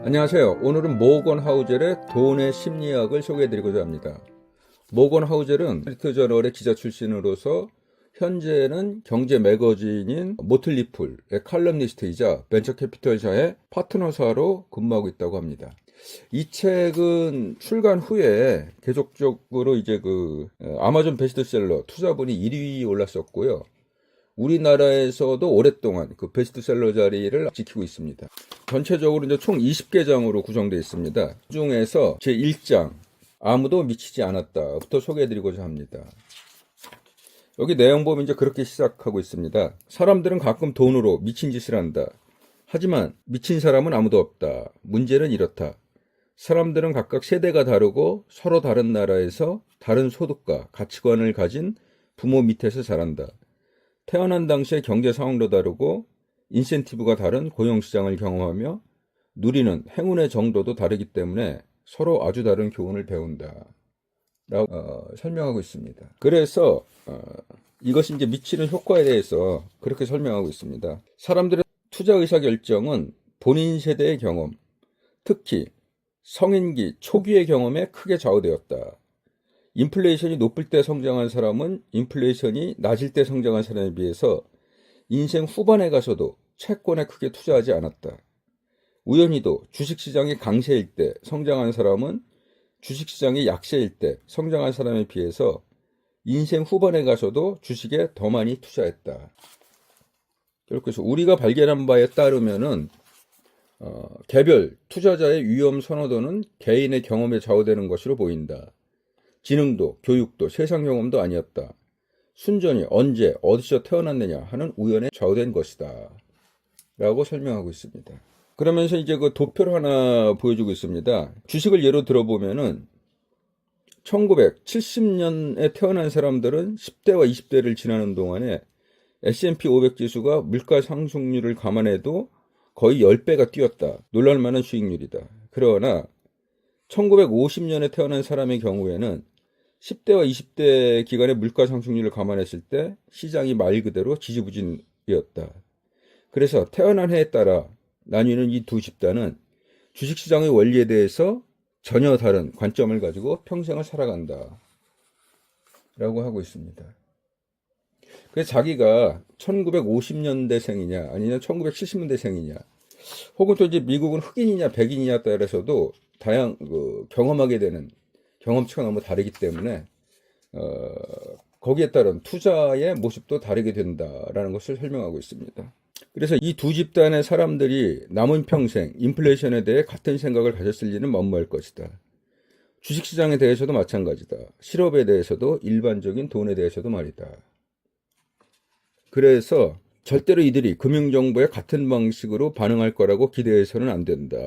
안녕하세요. 오늘은 모건 하우젤의 돈의 심리학을 소개해드리고자 합니다. 모건 하우젤은 스트리트저널의 기자 출신으로서 현재는 경제 매거진인 모틀리풀의 칼럼니스트이자 벤처캐피털사의 파트너사로 근무하고 있다고 합니다. 이 책은 출간 후에 계속적으로 아마존 베스트셀러 투자분이 1위에 올랐었고요. 우리나라에서도 오랫동안 그 베스트셀러 자리를 지키고 있습니다. 전체적으로 이제 총 20개 장으로 구성되어 있습니다. 그 중에서 제 1장 아무도 미치지 않았다부터 소개해드리고자 합니다. 여기 내용 보면 이제 그렇게 시작하고 있습니다. 사람들은 가끔 돈으로 미친 짓을 한다. 하지만 미친 사람은 아무도 없다. 문제는 이렇다. 사람들은 각각 세대가 다르고 서로 다른 나라에서 다른 소득과 가치관을 가진 부모 밑에서 자란다. 태어난 당시의 경제 상황도 다르고 인센티브가 다른 고용시장을 경험하며 누리는 행운의 정도도 다르기 때문에 서로 아주 다른 교훈을 배운다. 라고 설명하고 있습니다. 그래서 이것이 이제 미치는 효과에 대해서 그렇게 설명하고 있습니다. 사람들의 투자 의사결정은 본인 세대의 경험, 특히 성인기 초기의 경험에 크게 좌우되었다. 인플레이션이 높을 때 성장한 사람은 인플레이션이 낮을 때 성장한 사람에 비해서 인생 후반에 가서도 채권에 크게 투자하지 않았다. 우연히도 주식시장이 강세일 때 성장한 사람은 주식시장이 약세일 때 성장한 사람에 비해서 인생 후반에 가서도 주식에 더 많이 투자했다. 그래서 우리가 발견한 바에 따르면은 개별 투자자의 위험 선호도는 개인의 경험에 좌우되는 것으로 보인다. 지능도 교육도 세상 경험도 아니었다. 순전히 언제 어디서 태어났느냐 하는 우연에 좌우된 것이다. 라고 설명하고 있습니다. 그러면서 이제 그 도표를 하나 보여주고 있습니다. 주식을 예로 들어보면은 1970년에 태어난 사람들은 10대와 20대를 지나는 동안에 S&P 500 지수가 물가 상승률을 감안해도 거의 10배가 뛰었다. 놀랄만한 수익률이다. 그러나 1950년에 태어난 사람의 경우에는 10대와 20대 기간의 물가 상승률을 감안했을 때 시장이 말 그대로 지지부진이었다. 그래서 태어난 해에 따라 나뉘는 이 두 집단은 주식시장의 원리에 대해서 전혀 다른 관점을 가지고 평생을 살아간다. 라고 하고 있습니다. 그래서 자기가 1950년대생이냐 아니면 1970년대생이냐 혹은 또 이제 미국은 흑인이냐 백인이냐 따라서도 경험하게 되는 경험치가 너무 다르기 때문에 거기에 따른 투자의 모습도 다르게 된다라는 것을 설명하고 있습니다. 그래서 이 두 집단의 사람들이 남은 평생 인플레이션에 대해 같은 생각을 가졌을 리는 만무할 것이다. 주식시장에 대해서도 마찬가지다. 실업에 대해서도 일반적인 돈에 대해서도 말이다. 그래서 절대로 이들이 금융정보에 같은 방식으로 반응할 거라고 기대해서는 안 된다.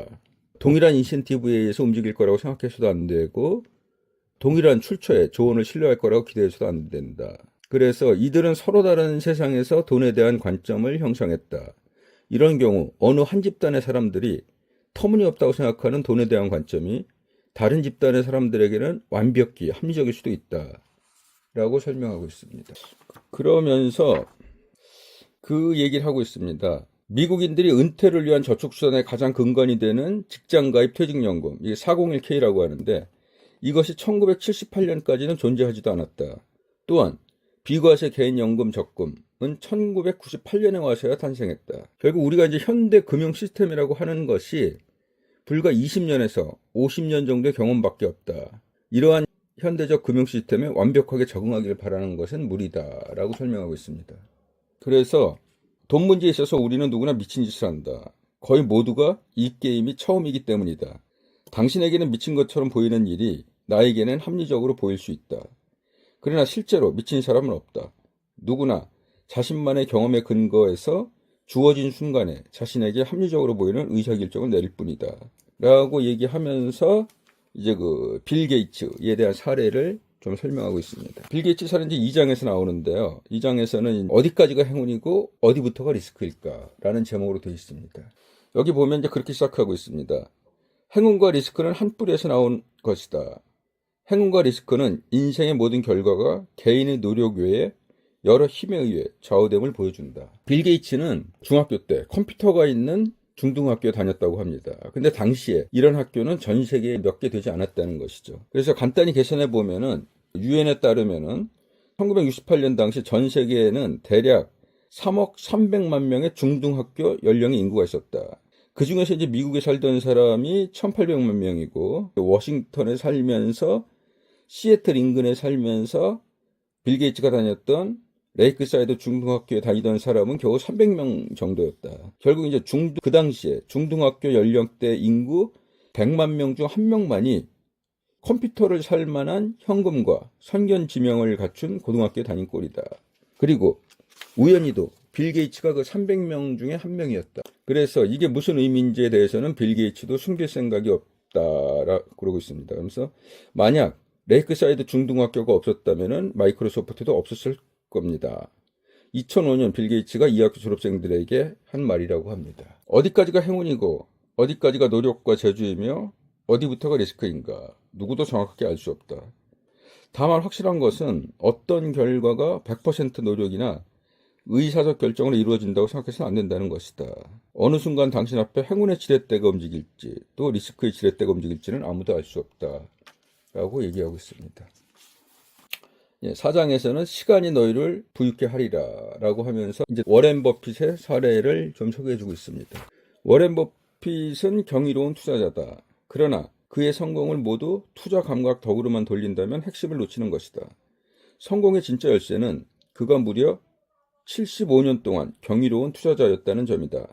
동일한 인센티브에 의해서 움직일 거라고 생각해서도 안 되고 동일한 출처에 조언을 신뢰할 거라고 기대해서도 안 된다. 그래서 이들은 서로 다른 세상에서 돈에 대한 관점을 형성했다. 이런 경우 어느 한 집단의 사람들이 터무니없다고 생각하는 돈에 대한 관점이 다른 집단의 사람들에게는 완벽히 합리적일 수도 있다. 라고 설명하고 있습니다. 그러면서 그 얘기를 하고 있습니다. 미국인들이 은퇴를 위한 저축수단의 가장 근간이 되는 직장가입 퇴직연금, 이게 401k라고 하는데 이것이 1978년까지는 존재하지도 않았다. 또한 비과세 개인연금 적금은 1998년에 와서야 탄생했다. 결국 우리가 이제 현대 금융 시스템이라고 하는 것이 불과 20년에서 50년 정도의 경험밖에 없다. 이러한 현대적 금융 시스템에 완벽하게 적응하기를 바라는 것은 무리다라고 설명하고 있습니다. 그래서 돈 문제에 있어서 우리는 누구나 미친 짓을 한다. 거의 모두가 이 게임이 처음이기 때문이다. 당신에게는 미친 것처럼 보이는 일이 나에게는 합리적으로 보일 수 있다. 그러나 실제로 미친 사람은 없다. 누구나 자신만의 경험에 근거해서 주어진 순간에 자신에게 합리적으로 보이는 의사결정을 내릴 뿐이다. 라고 얘기하면서 이제 그 빌 게이츠에 대한 사례를 좀 설명하고 있습니다. 빌 게이츠 사례는 이제 2장에서 나오는데요. 2장에서는 어디까지가 행운이고 어디부터가 리스크일까라는 제목으로 되어 있습니다. 여기 보면 이제 그렇게 시작하고 있습니다. 행운과 리스크는 한 뿌리에서 나온 것이다. 행운과 리스크는 인생의 모든 결과가 개인의 노력 외에 여러 힘에 의해 좌우됨을 보여준다. 빌 게이츠는 중학교 때 컴퓨터가 있는 중등학교에 다녔다고 합니다. 근데 당시에 이런 학교는 전 세계에 몇 개 되지 않았다는 것이죠. 그래서 간단히 계산해 보면은 유엔에 따르면은 1968년 당시 전 세계에는 대략 3억 300만 명의 중등학교 연령의 인구가 있었다. 그 중에서 이제 미국에 살던 사람이 1,800만 명이고, 워싱턴에 살면서 시애틀 인근에 살면서 빌 게이츠가 다녔던 레이크사이드 중등학교에 다니던 사람은 겨우 300명 정도였다. 결국 이제 그 당시에 중등학교 연령대 인구 100만 명 중 1명만이 컴퓨터를 살 만한 현금과 선견 지명을 갖춘 고등학교에 다닌 꼴이다. 그리고 우연히도 빌 게이츠가 그 300명 중에 1명이었다. 그래서 이게 무슨 의미인지에 대해서는 빌 게이츠도 숨길 생각이 없다라고 그러고 있습니다. 그러면서 만약 레이크사이드 중등학교가 없었다면은 마이크로소프트도 없었을 겁니다. 2005년 빌 게이츠가 이 학교 졸업생들에게 한 말이라고 합니다. 어디까지가 행운이고 어디까지가 노력과 재주이며 어디부터가 리스크인가 누구도 정확하게 알 수 없다. 다만 확실한 것은 어떤 결과가 100% 노력이나 의사적 결정으로 이루어진다고 생각해서는 안 된다는 것이다. 어느 순간 당신 앞에 행운의 지렛대가 움직일지 또 리스크의 지렛대가 움직일지는 아무도 알 수 없다 라고 얘기하고 있습니다. 4장에서는 시간이 너희를 부유케 하리라 라고 하면서 이제 워렌 버핏의 사례를 좀 소개해 주고 있습니다. 워렌 버핏은 경이로운 투자자다. 그러나 그의 성공을 모두 투자 감각 덕으로만 돌린다면 핵심을 놓치는 것이다. 성공의 진짜 열쇠는 그가 무려 75년 동안 경이로운 투자자였다는 점이다.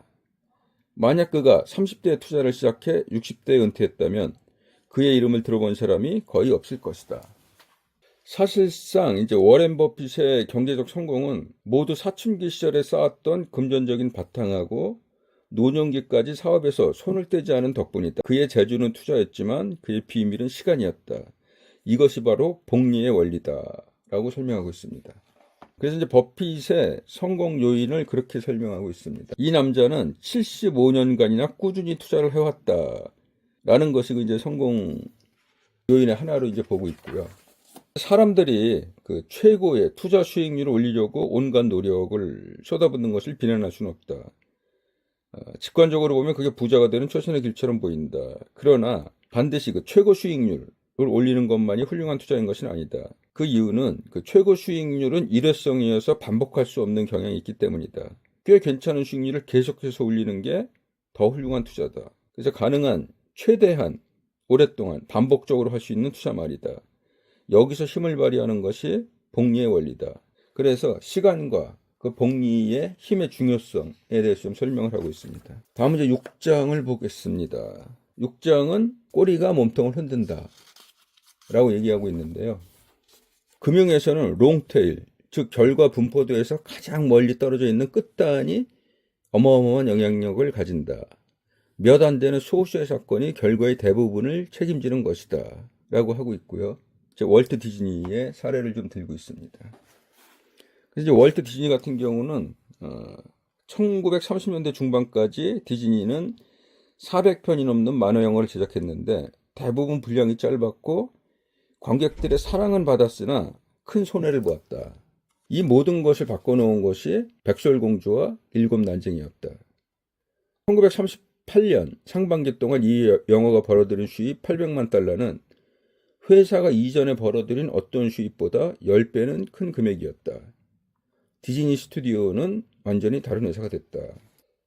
만약 그가 30대에 투자를 시작해 60대에 은퇴했다면 그의 이름을 들어본 사람이 거의 없을 것이다. 사실상 이제 워렌 버핏의 경제적 성공은 모두 사춘기 시절에 쌓았던 금전적인 바탕하고 노년기까지 사업에서 손을 떼지 않은 덕분이다. 그의 재주는 투자였지만 그의 비밀은 시간이었다. 이것이 바로 복리의 원리다라고 설명하고 있습니다. 그래서 이제 버핏의 성공 요인을 그렇게 설명하고 있습니다. 이 남자는 75년간이나 꾸준히 투자를 해왔다라는 것이 이제 성공 요인의 하나로 이제 보고 있고요. 사람들이 그 최고의 투자 수익률을 올리려고 온갖 노력을 쏟아붓는 것을 비난할 수는 없다. 직관적으로 보면 그게 부자가 되는 최선의 길처럼 보인다. 그러나 반드시 그 최고 수익률을 올리는 것만이 훌륭한 투자인 것은 아니다. 그 이유는 그 최고 수익률은 일회성이어서 반복할 수 없는 경향이 있기 때문이다. 꽤 괜찮은 수익률을 계속해서 올리는 게 더 훌륭한 투자다. 그래서 가능한 최대한 오랫동안 반복적으로 할 수 있는 투자 말이다. 여기서 힘을 발휘하는 것이 복리의 원리다. 그래서 시간과 그 복리의 힘의 중요성에 대해서 좀 설명을 하고 있습니다. 다음 이제 6장을 보겠습니다. 6장은 꼬리가 몸통을 흔든다 라고 얘기하고 있는데요. 금융에서는 롱테일, 즉 결과 분포도에서 가장 멀리 떨어져 있는 끝단이 어마어마한 영향력을 가진다. 몇 안 되는 소수의 사건이 결과의 대부분을 책임지는 것이다 라고 하고 있고요. 월트 디즈니의 사례를 좀 들고 있습니다. 그래서 이제 월트 디즈니 같은 경우는 1930년대 중반까지 디즈니는 400편이 넘는 만화 영화를 제작했는데 대부분 분량이 짧았고 관객들의 사랑은 받았으나 큰 손해를 보았다. 이 모든 것을 바꿔놓은 것이 백설공주와 일곱 난쟁이였다. 1938년 상반기 동안 이 영화가 벌어들인 수입 800만 달러는 회사가 이전에 벌어들인 어떤 수입보다 10배는 큰 금액이었다. 디즈니 스튜디오는 완전히 다른 회사가 됐다.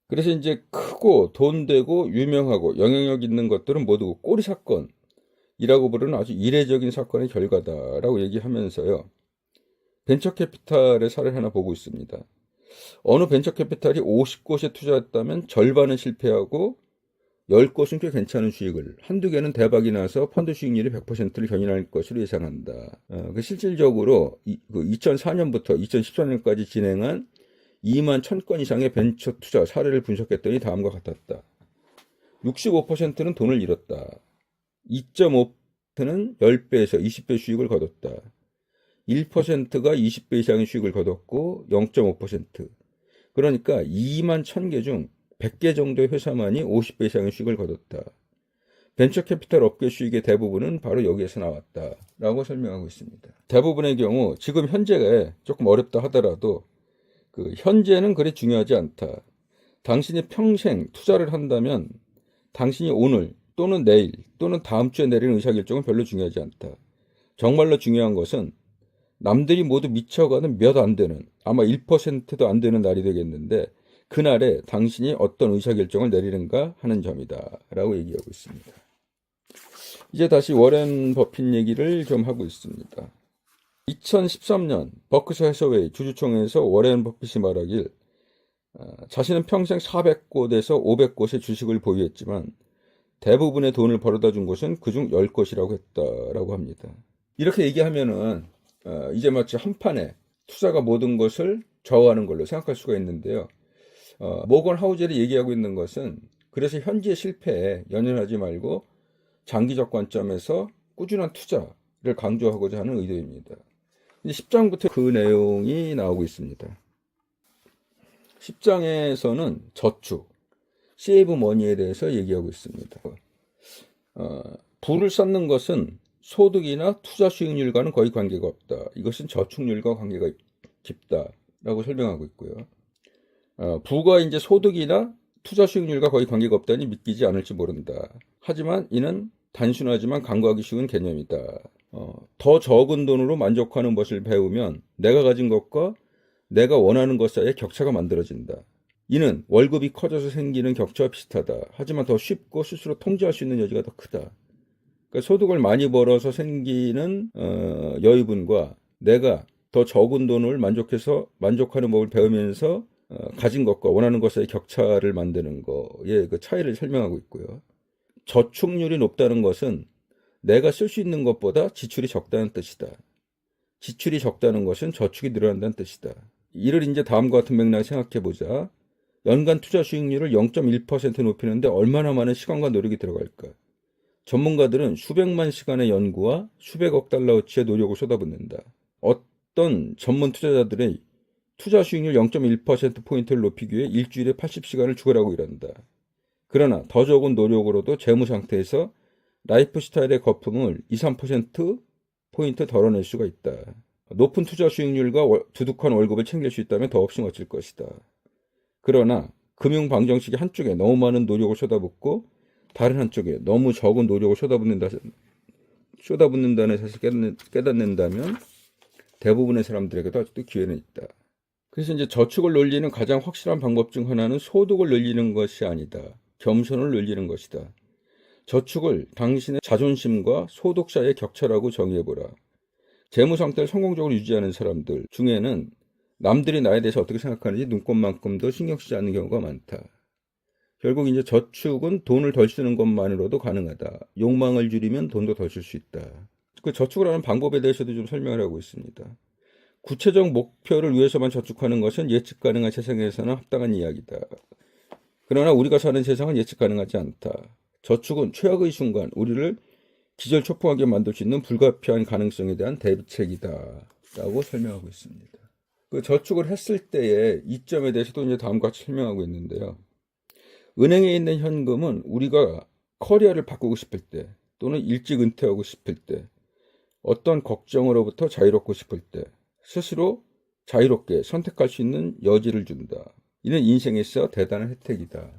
그래서 이제 크고 돈 되고 유명하고 영향력 있는 것들은 모두 꼬리 사건이라고 부르는 아주 이례적인 사건의 결과다라고 얘기하면서요. 벤처 캐피탈의 사례를 하나 보고 있습니다. 어느 벤처 캐피탈이 50곳에 투자했다면 절반은 실패하고 10곳은 꽤 괜찮은 수익을, 한두 개는 대박이 나서 펀드 수익률이 100%를 견인할 것으로 예상한다. 실질적으로 2004년부터 2014년까지 진행한 2만 1000건 이상의 벤처 투자 사례를 분석했더니 다음과 같았다. 65%는 돈을 잃었다. 2.5%는 10배에서 20배 수익을 거뒀다. 1%가 20배 이상의 수익을 거뒀고 0.5%. 그러니까 2만 1000개 중 100개 정도의 회사만이 50배 이상의 수익을 거뒀다. 벤처 캐피탈 업계 수익의 대부분은 바로 여기에서 나왔다 라고 설명하고 있습니다. 대부분의 경우 지금 현재가 조금 어렵다 하더라도 그 현재는 그리 중요하지 않다. 당신이 평생 투자를 한다면 당신이 오늘 또는 내일 또는 다음 주에 내리는 의사결정은 별로 중요하지 않다. 정말로 중요한 것은 남들이 모두 미쳐가는 몇 안 되는, 아마 1%도 안 되는 날이 되겠는데 그날에 당신이 어떤 의사결정을 내리는가 하는 점이다 라고 얘기하고 있습니다. 이제 다시 워렌 버핏 얘기를 좀 하고 있습니다. 2013년 버크셔 해서웨이 주주총회에서 워렌 버핏이 말하길 자신은 평생 400곳에서 500곳의 주식을 보유했지만 대부분의 돈을 벌어다 준 곳은 그중 10곳이라고 했다라고 합니다. 이렇게 얘기하면은 이제 마치 한판에 투자가 모든 것을 좌우하는 걸로 생각할 수가 있는데요. 모건 하우젤이 얘기하고 있는 것은 그래서 현지의 실패에 연연하지 말고 장기적 관점에서 꾸준한 투자를 강조하고자 하는 의도입니다. 10장부터 그 내용이 나오고 있습니다. 10장에서는 저축, 세이브 머니에 대해서 얘기하고 있습니다. 부를 쌓는 것은 소득이나 투자 수익률과는 거의 관계가 없다. 이것은 저축률과 관계가 깊다라고 설명하고 있고요. 부가 이제 소득이나 투자 수익률과 거의 관계가 없다니 믿기지 않을지 모른다. 하지만 이는 단순하지만 간과하기 쉬운 개념이다. 더 적은 돈으로 만족하는 것을 배우면 내가 가진 것과 내가 원하는 것 사이에 격차가 만들어진다. 이는 월급이 커져서 생기는 격차와 비슷하다. 하지만 더 쉽고 스스로 통제할 수 있는 여지가 더 크다. 그러니까 소득을 많이 벌어서 생기는 여유분과 내가 더 적은 돈을 만족하는 법을 배우면서 가진 것과 원하는 것 사이의 격차를 만드는 거의 그 차이를 설명하고 있고요. 저축률이 높다는 것은 내가 쓸 수 있는 것보다 지출이 적다는 뜻이다. 지출이 적다는 것은 저축이 늘어난다는 뜻이다. 이를 이제 다음과 같은 맥락을 생각해 보자. 연간 투자 수익률을 0.1% 높이는데 얼마나 많은 시간과 노력이 들어갈까? 전문가들은 수백만 시간의 연구와 수백억 달러어치의 노력을 쏟아붓는다. 어떤 전문 투자자들의 투자 수익률 0.1%포인트를 높이기 위해 일주일에 80시간을 죽어라고 일한다. 그러나 더 적은 노력으로도 재무 상태에서 라이프 스타일의 거품을 2~3%포인트 덜어낼 수가 있다. 높은 투자 수익률과 두둑한 월급을 챙길 수 있다면 더없이 멋질 것이다. 그러나 금융 방정식의 한쪽에 너무 많은 노력을 쏟아붓고 다른 한쪽에 너무 적은 노력을 쏟아붓는다는 사실을 깨닫는다면 대부분의 사람들에게도 아직도 기회는 있다. 그래서 이제 저축을 늘리는 가장 확실한 방법 중 하나는 소득을 늘리는 것이 아니다. 겸손을 늘리는 것이다. 저축을 당신의 자존심과 소득 사이의 격차라고 정의해보라. 재무 상태를 성공적으로 유지하는 사람들 중에는 남들이 나에 대해서 어떻게 생각하는지 눈꼽만큼도 신경 쓰지 않는 경우가 많다. 결국 이제 저축은 돈을 덜 쓰는 것만으로도 가능하다. 욕망을 줄이면 돈도 덜 쓸 수 있다. 그 저축을 하는 방법에 대해서도 좀 설명을 하고 있습니다. 구체적 목표를 위해서만 저축하는 것은 예측 가능한 세상에서는 합당한 이야기다. 그러나 우리가 사는 세상은 예측 가능하지 않다. 저축은 최악의 순간 우리를 기절초풍하게 만들 수 있는 불가피한 가능성에 대한 대비책이다 라고 설명하고 있습니다. 그 저축을 했을 때의 이점에 대해서도 이제 다음과 같이 설명하고 있는데요. 은행에 있는 현금은 우리가 커리어를 바꾸고 싶을 때 또는 일찍 은퇴하고 싶을 때 어떤 걱정으로부터 자유롭고 싶을 때 스스로 자유롭게 선택할 수 있는 여지를 준다. 이는 인생에서 대단한 혜택이다.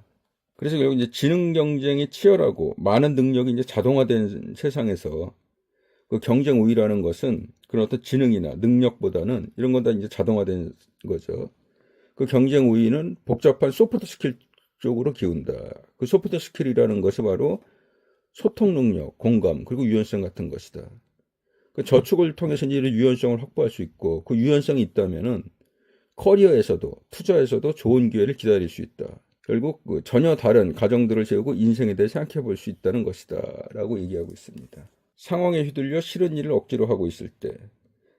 그래서 결국 이제 지능 경쟁이 치열하고 많은 능력이 이제 자동화된 세상에서 그 경쟁 우위라는 것은 그런 어떤 지능이나 능력보다는 이런 건 다 이제 자동화된 거죠. 그 경쟁 우위는 복잡한 소프트 스킬 쪽으로 기운다. 그 소프트 스킬이라는 것이 바로 소통 능력, 공감, 그리고 유연성 같은 것이다. 그 저축을 통해서 이제 유연성을 확보할 수 있고 그 유연성이 있다면은 커리어에서도 투자에서도 좋은 기회를 기다릴 수 있다. 결국 그 전혀 다른 가정들을 세우고 인생에 대해 생각해 볼 수 있다는 것이다 라고 얘기하고 있습니다. 상황에 휘둘려 싫은 일을 억지로 하고 있을 때,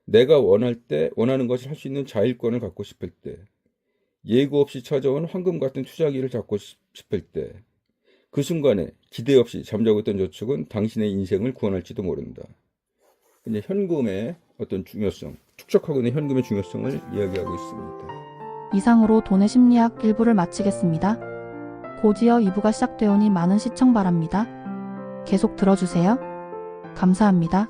내가 원할 때 원하는 것을 할 수 있는 자율권을 갖고 싶을 때, 예고 없이 찾아온 황금 같은 투자기를 잡고 싶을 때, 그 순간에 기대 없이 잠자고 있던 저축은 당신의 인생을 구원할지도 모른다. 이제 현금의 어떤 중요성, 축적하고 있는 현금의 중요성을 이야기하고 있습니다. 이상으로 돈의 심리학 1부를 마치겠습니다. 곧이어 2부가 시작되오니 많은 시청 바랍니다. 계속 들어주세요. 감사합니다.